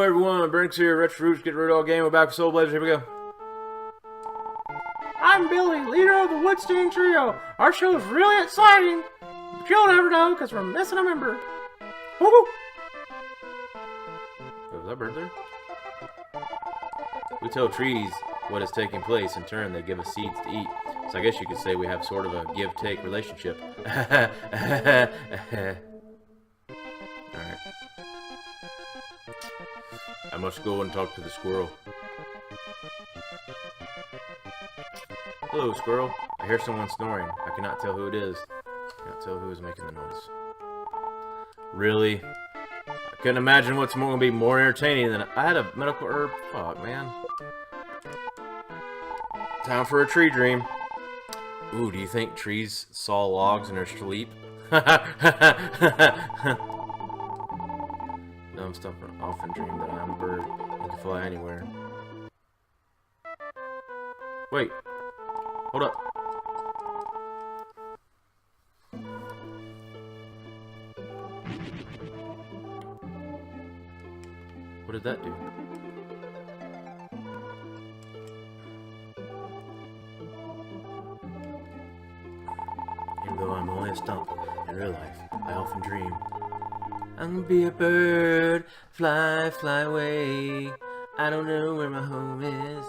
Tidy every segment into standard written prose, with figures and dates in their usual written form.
everyone, Brinks here, Rootz, get rid of all game, we're back with Soul Blazers, here we go. I'm Billy, leader of the Woodstein Trio. Our show is really exciting, but you'll never know because we're missing a member. Woohoo! Was that bird there? We tell trees what is taking place, in turn they give us seeds to eat. So I guess you could say we have sort of a give-take relationship. Alright. I must go and talk to the squirrel. Hello, squirrel. I hear someone snoring. I cannot tell who it is. I cannot tell who is making the noise. Really? I couldn't imagine what's going to be more entertaining than I had a medical herb. Fuck, man. Time for a tree dream. Ooh, do you think trees saw logs in their sleep? Dumb stuff. I often dream that I am a bird and can fly anywhere. Wait. Hold up. What did that do? Even though I'm only a stump, in real life, I often dream. I'm gonna be a bird, fly, fly away. I don't know where my home is.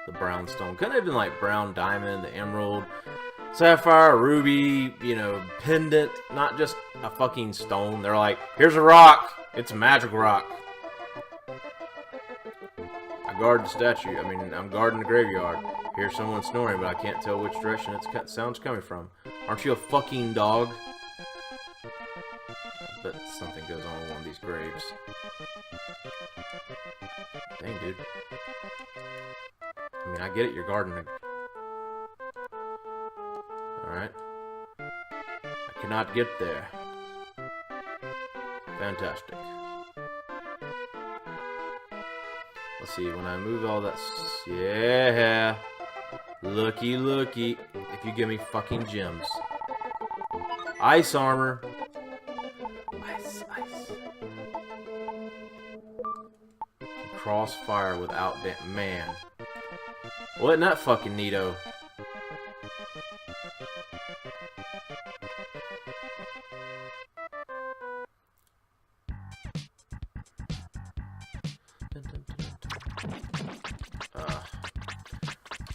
The brown stone. Couldn't it have been like brown diamond, the emerald, sapphire, ruby, you know, pendant, not just a fucking stone. They're like, here's a rock. It's a magic rock. I guard the statue. I mean, I'm guarding the graveyard. Hear someone snoring, but I can't tell which direction its sound's coming from. Aren't you a fucking dog? I bet something goes on with one of these graves. Dang, dude. I mean, I get it, you're gardening. Alright. I cannot get there. Fantastic. Let's see, when I move all that... Yeah! Looky, looky. If you give me fucking gems. Ice armor. Ice, ice. Crossfire without that. Man. Wasn't that fucking neato?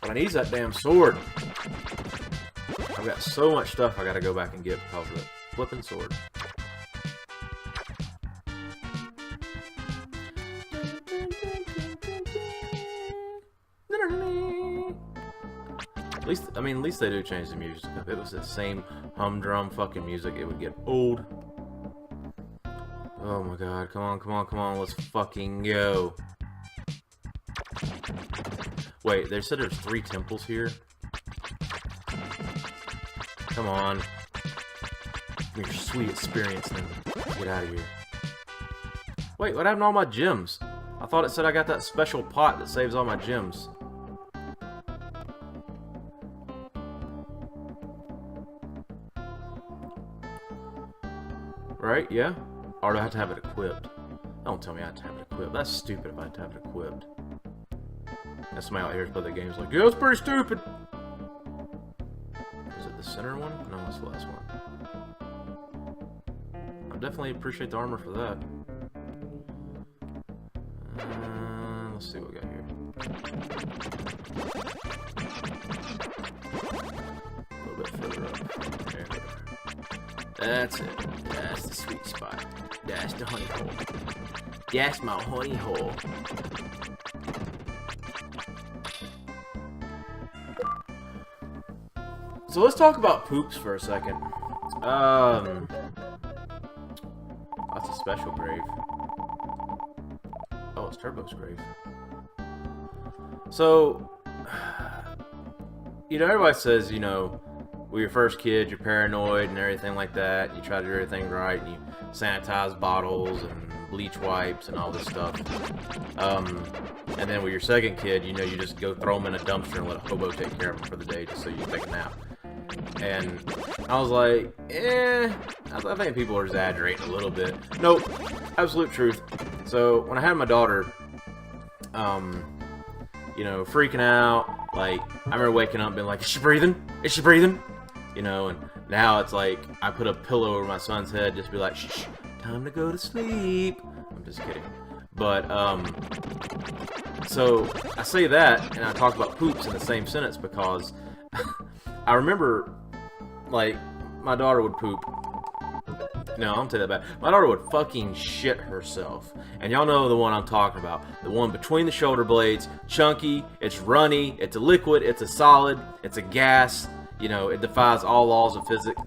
But I need that damn sword. I've got so much stuff I gotta go back and get because of the flipping sword. At least they do change the music. If it was the same humdrum fucking music, it would get old. Oh my god, come on, come on, come on, let's fucking go. Wait, they said there's 3 temples here? Come on. Give me your sweet experience then. Get out of here. Wait, what happened to all my gems? I thought it said I got that special pot that saves all my gems. Right, yeah? Or do I have to have it equipped? Don't tell me I have to have it equipped. That's stupid if I have to have it equipped. And somebody out here who's played the game's like, yeah, that's pretty stupid! Is it the center one? No, it's the last one. I definitely appreciate the armor for that. Let's see what we got here. A little bit further up. There. That's it. That's the sweet spot. That's the honey hole. That's my honey hole. So let's talk about poops for a second. That's a special grave. Oh, it's Turbo's grave. So, you know, everybody says, you know, when you're first kid, you're paranoid and everything like that. You try to do everything right, and you sanitize bottles and bleach wipes and all this stuff. And then with your second kid, you know, you just go throw them in a dumpster and let a hobo take care of them for the day just so you can take a nap. And I was like, I think people are exaggerating a little bit. Nope, absolute truth. So when I had my daughter, you know, freaking out, like, I remember waking up and being like, is she breathing? Is she breathing? You know, and now it's like, I put a pillow over my son's head, just be like, shh, time to go to sleep. I'm just kidding. But, so, I say that, and I talk about poops in the same sentence because I remember, like, my daughter would poop. No, I don't say that bad. My daughter would fucking shit herself. And y'all know the one I'm talking about. The one between the shoulder blades, chunky, it's runny, it's a liquid, it's a solid, it's a gas. You know, it defies all laws of physics.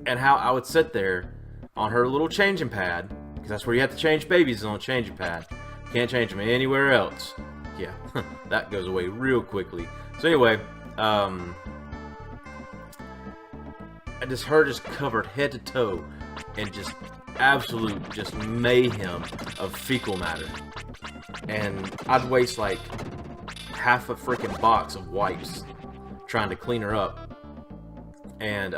And how I would sit there on her little changing pad, because that's where you have to change babies, is on a changing pad. Can't change them anywhere else. Yeah, that goes away real quickly. So anyway, her just covered head to toe in just absolute just mayhem of fecal matter. And I'd waste like half a freaking box of wipes trying to clean her up. And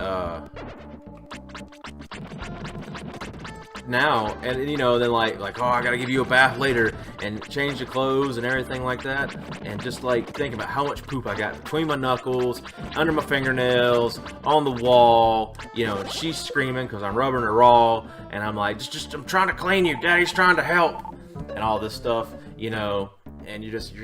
now, and you know, then like, oh, I gotta give you a bath later and change the clothes and everything like that, and just like think about how much poop I got between my knuckles, under my fingernails, on the wall, you know, and she's screaming because I'm rubbing her raw, and I'm like, I'm trying to clean you, Daddy's trying to help, and all this stuff, you know, and you're just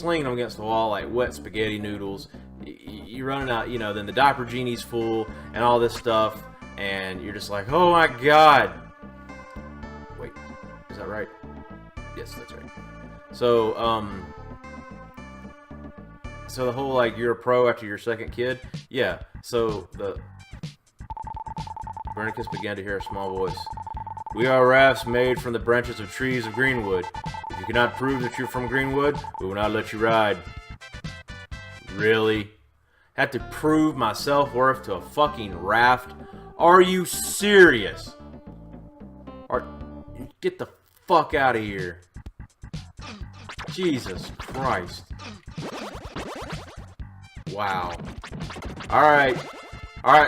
slinging them against the wall like wet spaghetti noodles. You're running out, you know, then the diaper genie's full and all this stuff, and you're just like, oh my god. Wait, is that right? Yes, that's right. So, so the whole, like, you're a pro after your second kid? Yeah, so Bernicus began to hear a small voice. We are rafts made from the branches of trees of Greenwood. If you cannot prove that you're from Greenwood, we will not let you ride. Really? Had to prove my self-worth to a fucking raft? Are you serious? Get the fuck out of here. Jesus Christ. Wow. Alright,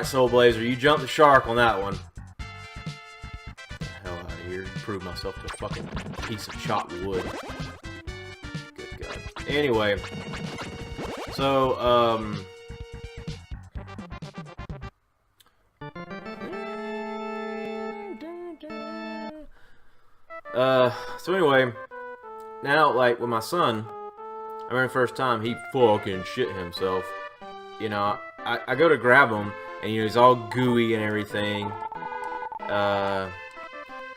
Soul Blazer, you jumped the shark on that one. Get the hell out of here. Prove myself to a fucking piece of chopped wood. Good God. Anyway. So, so anyway, now, like, with my son, I remember the first time he fucking shit himself. You know, I go to grab him, and, you know, he's all gooey and everything.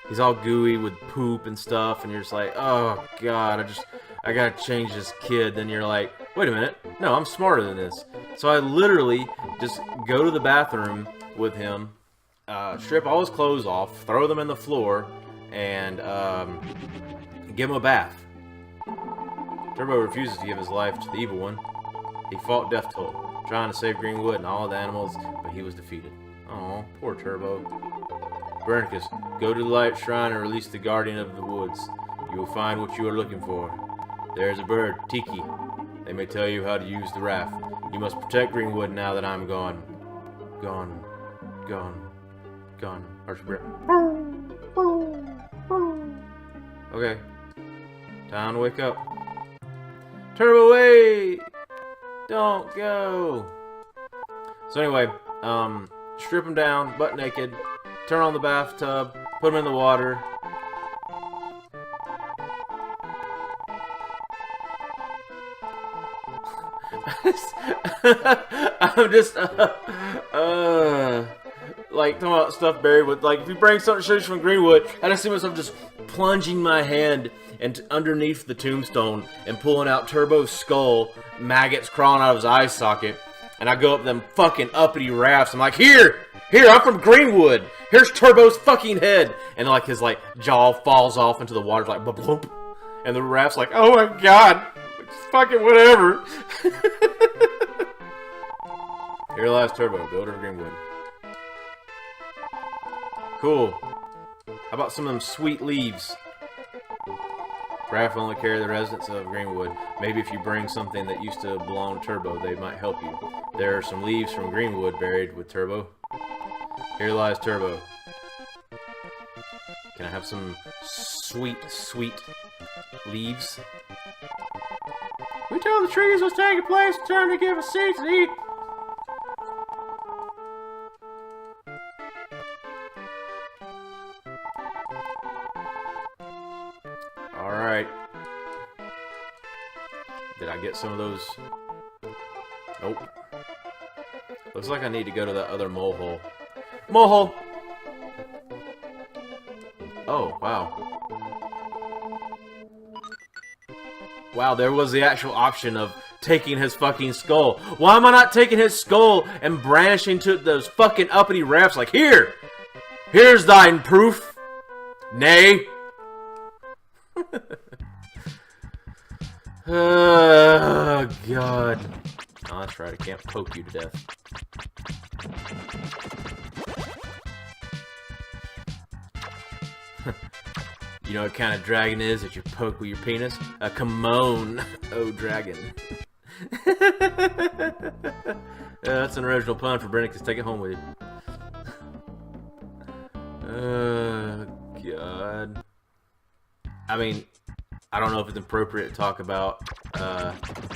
He's all gooey with poop and stuff, and you're just like, oh, God, I gotta change this kid. Then you're like, wait a minute, no, I'm smarter than this. So I literally just go to the bathroom with him, strip all his clothes off, throw them in the floor, and give him a bath. Turbo refuses to give his life to the evil one. He fought Death Toll, trying to save Greenwood and all the animals, but he was defeated. Aw, poor Turbo. Bernicus, go to the light shrine and release the guardian of the woods. You will find what you are looking for. There is a bird, Tiki. They may tell you how to use the raft. You must protect Greenwood now that I'm gone. Gone. Arch your breath. Okay. Time to wake up. Turbo, wait! Don't go! So anyway, strip him down, butt naked, turn on the bathtub, put him in the water. I'm just, like, talking about stuff buried with, like, if you bring something shows from Greenwood, I just see myself just plunging my hand and underneath the tombstone and pulling out Turbo's skull, maggots crawling out of his eye socket, and I go up them fucking uppity rafts. I'm like, here, I'm from Greenwood. Here's Turbo's fucking head, and like his like jaw falls off into the water like bloop, and the raft's like, oh my god, it's fucking whatever. Here lies Turbo, builder of Greenwood. Cool. How about some of them sweet leaves? Raph will only carry the residents of Greenwood. Maybe if you bring something that used to belong to Turbo, they might help you. There are some leaves from Greenwood buried with Turbo. Here lies Turbo. Can I have some sweet, sweet leaves? We told the trees was taking place. Time to give us seeds to eat. Alright. Did I get some of those? Nope. Looks like I need to go to that other mole hole. Mole hole! Oh, wow. Wow, there was the actual option of taking his fucking skull. Why am I not taking his skull and brandishing to those fucking uppity refs like, here! Here's thine proof! Nay! Oh, God. Oh, that's right, I can't poke you to death. You know what kind of dragon is that you poke with your penis? A Kimon. Oh, dragon. That's an original pun for Brennick. Take it home with you. Oh, God. I mean, I don't know if it's appropriate to talk about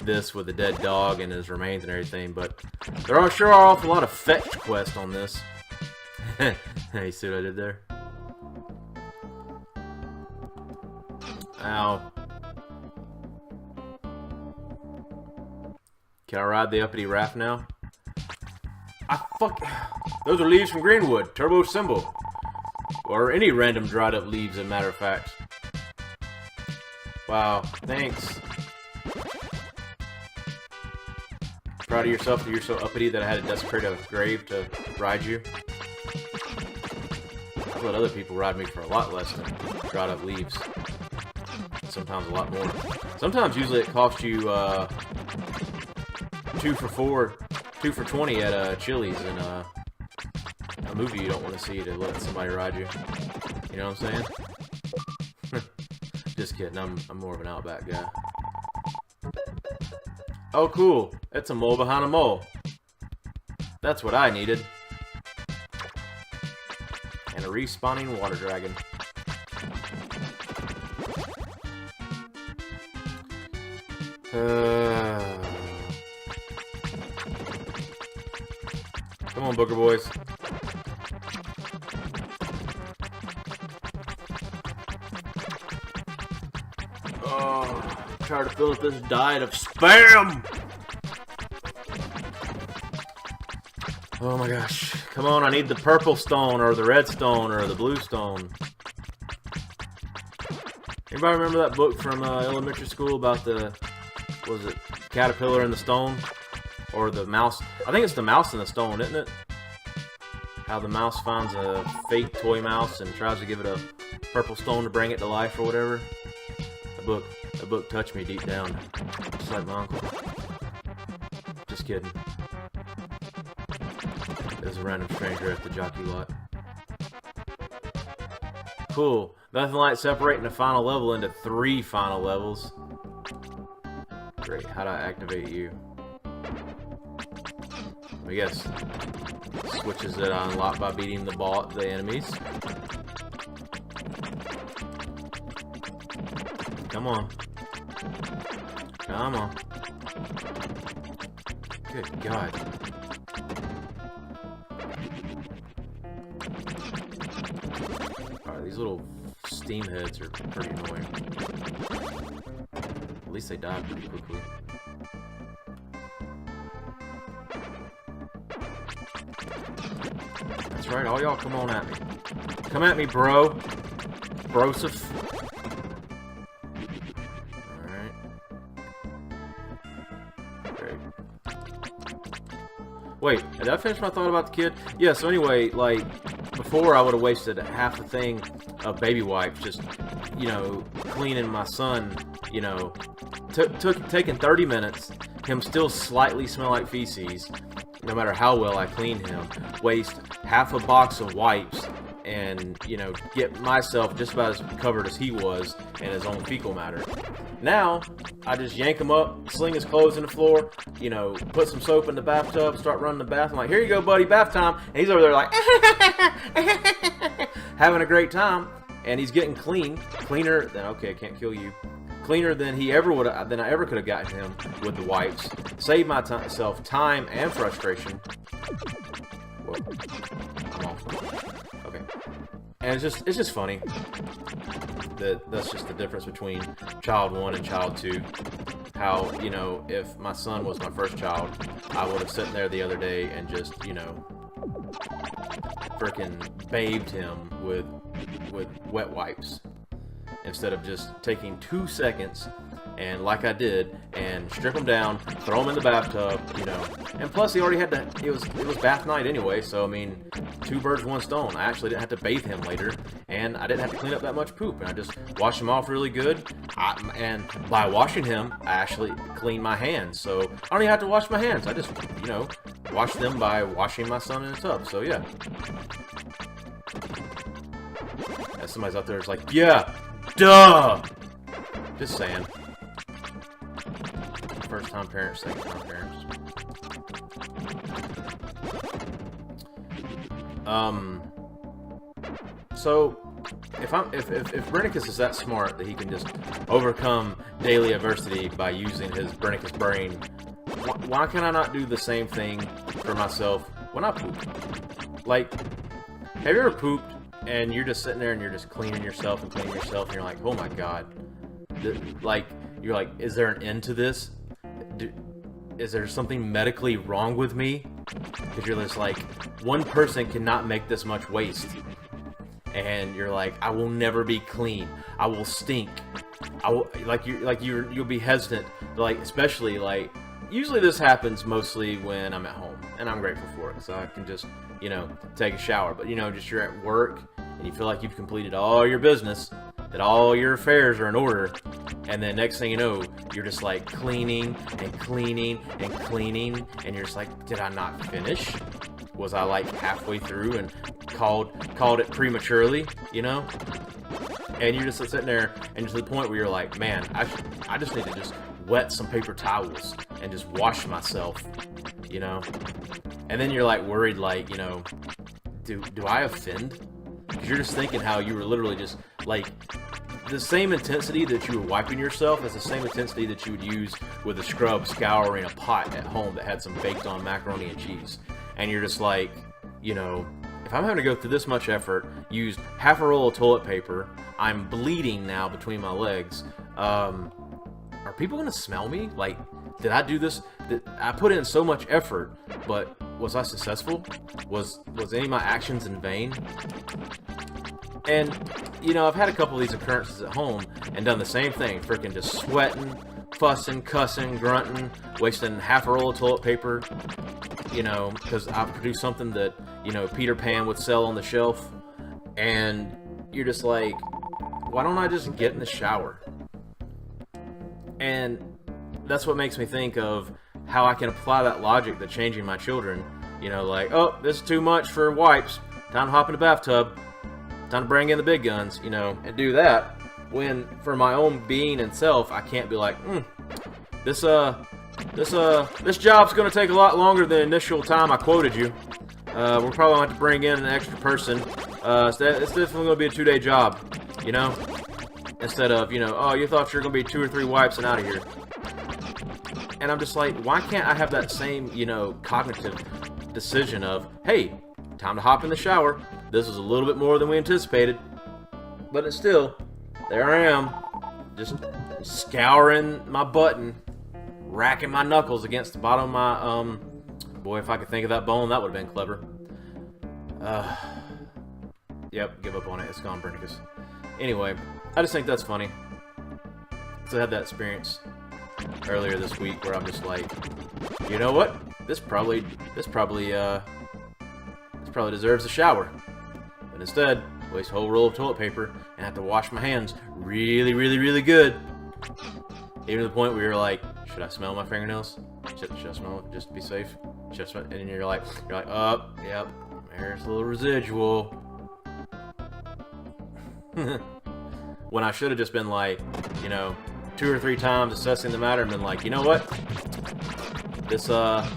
this with the dead dog and his remains and everything, but there are sure are an awful lot of fetch quests on this. Hey, see what I did there? Ow. Can I ride the uppity raft now? Those are leaves from Greenwood. Turbo symbol. Or any random dried up leaves, as a matter of fact. Wow. Thanks. Proud of yourself that you're so uppity that I had to desecrate a grave to ride you. I've let other people ride me for a lot less than dried up leaves. Sometimes a lot more. Sometimes usually it costs you 2 for $20 at Chili's and a movie you don't want to see to let somebody ride you. You know what I'm saying? Just kidding. I'm more of an Outback guy. Oh, cool. It's a mole behind a mole. That's what I needed. And a respawning water dragon. Come on, Booker boys. Oh, try to fill up this diet of spam. Oh my gosh. Come on, I need the purple stone or the red stone or the blue stone. Anybody remember that book from elementary school about the, was it caterpillar and the stone? Or the mouse? I think it's the mouse and the stone, isn't it? How the mouse finds a fake toy mouse and tries to give it a purple stone to bring it to life or whatever. The book touched me deep down. Just like my uncle. Just kidding. There's a random stranger at the jockey lot. Cool. Nothing like separating the final level into 3 final levels. Great. How do I activate you? I guess switches that I unlock by beating the enemies. Come on. Come on. Good God. Alright, these little steam heads are pretty annoying. At least they die pretty quickly. That's right, all y'all come on at me. Come at me, bro. Broseph. Alright. Great. Wait, did I finish my thought about the kid? Yeah, so anyway, like, before I would have wasted half the thing of baby wipes just, you know, cleaning my son, you know, taking 30 minutes, him still slightly smell like feces, no matter how well I clean him, waste half a box of wipes and, you know, get myself just about as covered as he was in his own fecal matter. Now, I just yank him up, sling his clothes in the floor, you know, put some soap in the bathtub, start running the bath. I'm like, here you go, buddy, bath time. And he's over there like, having a great time. And he's getting clean, cleaner than, okay, I can't kill you, cleaner than I ever could have gotten him with the wipes. Saved myself time and frustration. Whoa. I'm off. Okay. And it's just funny that's just the difference between child 1 and child 2. How, you know, if my son was my first child, I would have sat there the other day and just, you know, freaking bathed him with wet wipes instead of just taking 2 seconds and, like I did, and strip him down, throw him in the bathtub, you know. And plus, he already had to. It was bath night anyway, so I mean, 2 birds, 1 stone. I actually didn't have to bathe him later, and I didn't have to clean up that much poop, and I just washed him off really good. And by washing him, I actually cleaned my hands, so I don't even have to wash my hands. I just, you know, wash them by washing my son in the tub. So yeah. And somebody's out there is like, yeah, duh. Just saying. First time parents, second time parents. So if Brennicus is that smart that he can just overcome daily adversity by using his Brennicus brain, why can I not do the same thing for myself when I poop? Like, have you ever pooped and you're just sitting there and you're just cleaning yourself and you're like, oh my god, like, you're like, is there an end to this? Is there something medically wrong with me? Because you're just like, one person cannot make this much waste, and you're like, I will never be clean. I will stink. I will, you'll be hesitant, like, especially like, usually this happens mostly when I'm at home, and I'm grateful for it, so I can just, you know, take a shower. But, you know, just you're at work and you feel like you've completed all your business, that all your affairs are in order, and then next thing you know, you're just like cleaning and cleaning and cleaning, and you're just like, did I not finish? Was I like halfway through and called it prematurely, you know? And you're just sitting there, and to the point where you're like, man, I just need to just wet some paper towels and just wash myself, you know? And then you're like worried, like, you know, do I offend? Because you're just thinking how you were literally just like, the same intensity that you were wiping yourself is the same intensity that you would use with a scrub scouring a pot at home that had some baked on macaroni and cheese. And you're just like, you know, if I'm having to go through this much effort, use half a roll of toilet paper, I'm bleeding now between my legs, are people gonna smell me? Like, did I do this? I put in so much effort, but was I successful? Was any of my actions in vain? And, you know, I've had a couple of these occurrences at home and done the same thing, freaking just sweating, fussing, cussing, grunting, wasting half a roll of toilet paper, you know, because I've produced something that, you know, Peter Pan would sell on the shelf, and you're just like, why don't I just get in the shower? And that's what makes me think of how I can apply that logic to changing my children. You know, like, oh, this is too much for wipes, time to hop in the bathtub, time to bring in the big guns, you know, and do that, when for my own being and self, I can't be like, this job's gonna take a lot longer than the initial time I quoted you. We're probably gonna have to bring in an extra person. So it's definitely gonna be a 2-day job, you know, instead of, you know, oh, you thought you were gonna be 2 or 3 wipes and out of here. And I'm just like, why can't I have that same, you know, cognitive decision of, hey, time to hop in the shower. This was a little bit more than we anticipated, but it's still, there I am, just scouring my button, racking my knuckles against the bottom of my, boy, if I could think of that bone, that would have been clever. Yep, give up on it, it's gone, Brennicus. Anyway, I just think that's funny. So I had that experience earlier this week where I'm just like, you know what? This probably deserves a shower. But instead, waste a whole roll of toilet paper and have to wash my hands really, really, really good. Even to the point where you're like, should I smell my fingernails? Should I smell it just to be safe? And you're like, oh, yep, there's a little residual. When I should have just been like, you know, 2 or 3 times assessing the matter and been like, you know what? This, it's a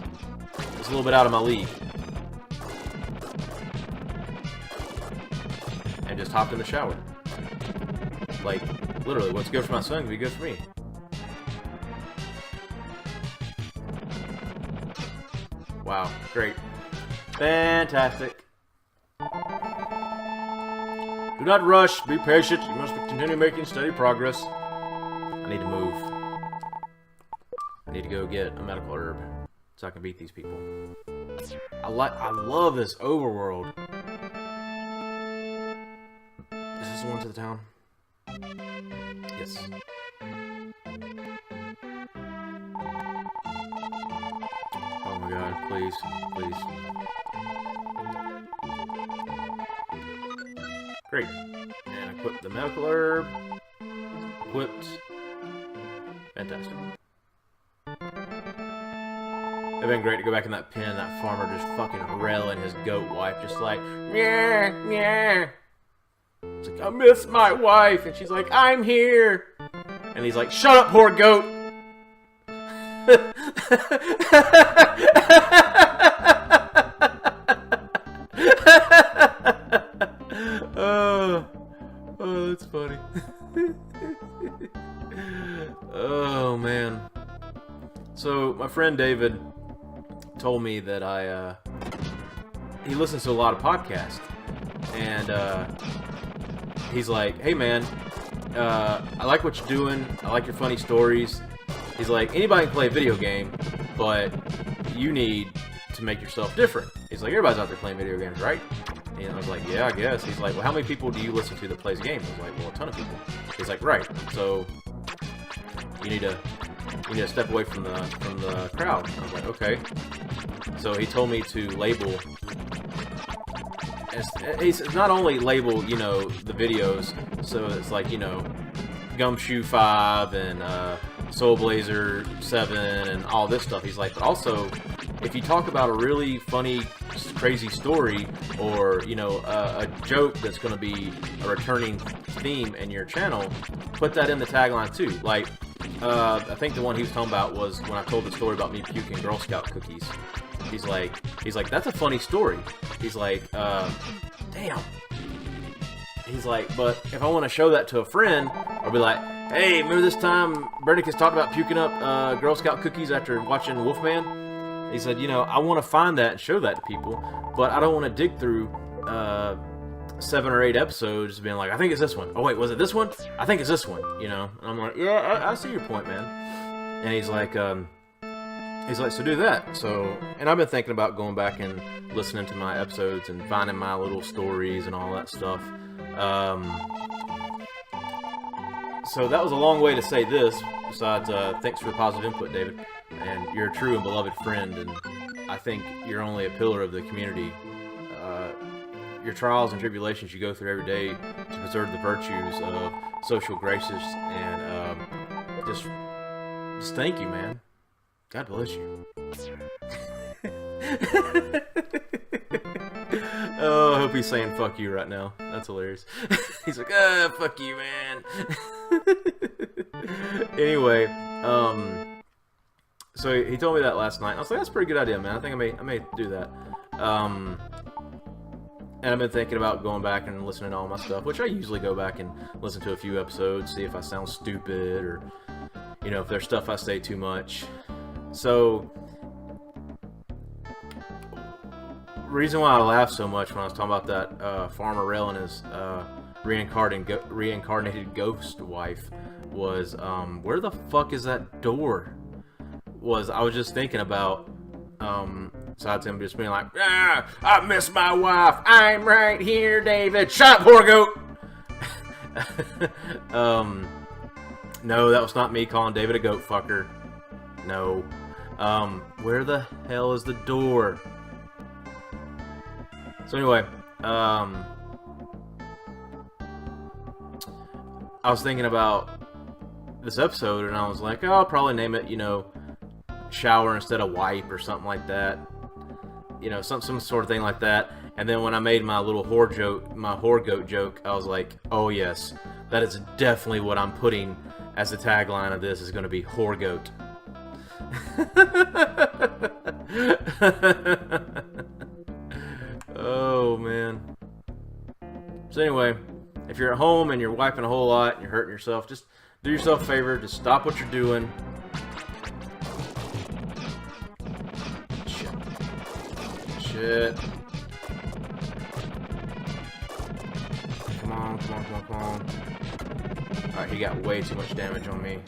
little bit out of my league. And just hopped in the shower. Like, literally, what's good for my son can be good for me. Wow, great. Fantastic. Do not rush, be patient, you must continue making steady progress. I need to move. I need to go get a medical herb so I can beat these people. I love this overworld. Is this the one to the town? Yes. Oh my god, please, please. Great. And equip the medical herb. Equipped. Fantastic. It'd been great to go back in that pen and that farmer just fucking railing his goat wife, just like, meow, meow. It's like, I miss my wife. And she's like, I'm here. And he's like, shut up, poor goat. Oh, that's funny. Oh, man. So, my friend David told me that he listens to a lot of podcasts. And, he's like, hey, man, I like what you're doing. I like your funny stories. He's like, anybody can play a video game, but you need to make yourself different. He's like, everybody's out there playing video games, right? And I was like, yeah, I guess. He's like, well, how many people do you listen to that plays games? I was like, well, a ton of people. He's like, right. So you need to step away from the crowd. I was like, okay. So he told me to label. It's not only label, you know, the videos. So it's like, you know, Gumshoe 5 and Soul Blazer 7 and all this stuff. He's like, but also, if you talk about a really funny, crazy story, or, you know, a joke that's going to be a returning theme in your channel, put that in the tagline too. Like, I think the one he was talking about was when I told the story about me puking Girl Scout cookies. He's like, that's a funny story. He's like, damn. He's like, but if I want to show that to a friend, I'll be like, hey, remember this time Berdickus talked about puking up Girl Scout cookies after watching Wolfman? He said, you know, I want to find that and show that to people, but I don't want to dig through 7 or 8 episodes being like, I think it's this one. Oh, wait, was it this one? I think it's this one, you know? And I'm like, yeah, I see your point, man. And he's like, so do that. So, and I've been thinking about going back and listening to my episodes and finding my little stories and all that stuff. So that was a long way to say this, besides, thanks for the positive input, David. And you're a true and beloved friend, and I think you're only a pillar of the community. Your trials and tribulations you go through every day to preserve the virtues of social graces, and just thank you, man. God bless you. Oh, I hope he's saying fuck you right now. That's hilarious. He's like, fuck you, man. Anyway, so he told me that last night. I was like, that's a pretty good idea, man. I think I may do that. And I've been thinking about going back and listening to all my stuff, which I usually go back and listen to a few episodes, see if I sound stupid, or, you know, if there's stuff I say too much. So, reason why I laughed so much when I was talking about that farmer railing his reincarnated ghost wife was, where the fuck is that door? I was just thinking about, besides him just being like, I miss my wife, I'm right here, David, shut up, poor goat. No, that was not me calling David a goat fucker. No. Where the hell is the door? So anyway, I was thinking about this episode, and I was like, oh, I'll probably name it, you know, shower instead of wipe or something like that. You know, some sort of thing like that. And then when I made my little whore goat joke, I was like, oh yes, that is definitely what I'm putting as the tagline of this, is going to be whore goat. Oh man. So anyway, if you're at home and you're wiping a whole lot and you're hurting yourself, just do yourself a favor, just stop what you're doing. Shit. Come on, come on, come on, come on. Alright, he got way too much damage on me.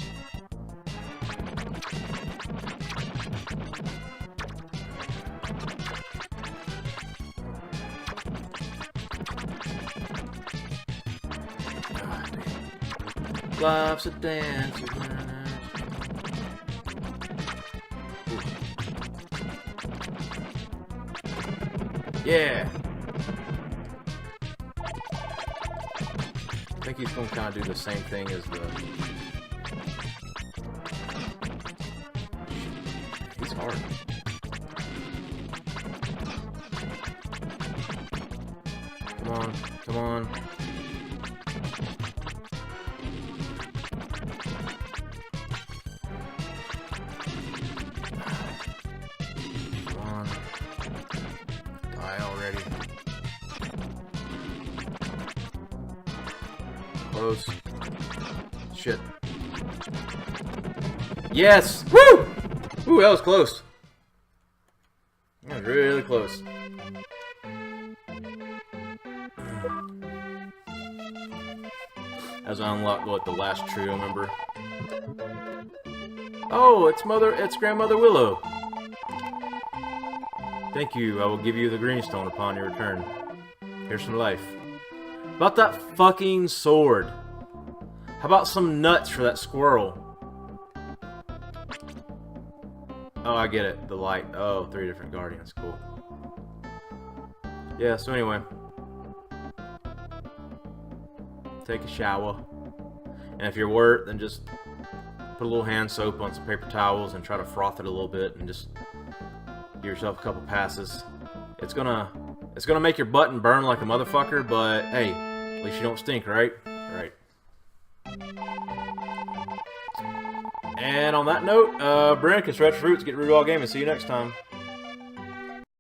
Life's a dance. Yeah. I think he's going to kind of do the same thing as the... He's hard. Come on, come on. Already. Close. Shit. Yes! Woo! Ooh, that was close. That was really close. As I unlock what, the last trio member. Oh, it's Grandmother Willow. Thank you, I will give you the greenstone upon your return. Here's some life. About that fucking sword. How about some nuts for that squirrel? Oh, I get it. The light. Oh, 3 different guardians. Cool. Yeah, so anyway. Take a shower. And if you're wet, then just put a little hand soap on some paper towels and try to froth it a little bit and just... give yourself a couple passes. It's gonna make your button burn like a motherfucker, but hey, at least you don't stink, right? Right. And on that note, Brent, it's RehTro, get rid of all game, and see you next time.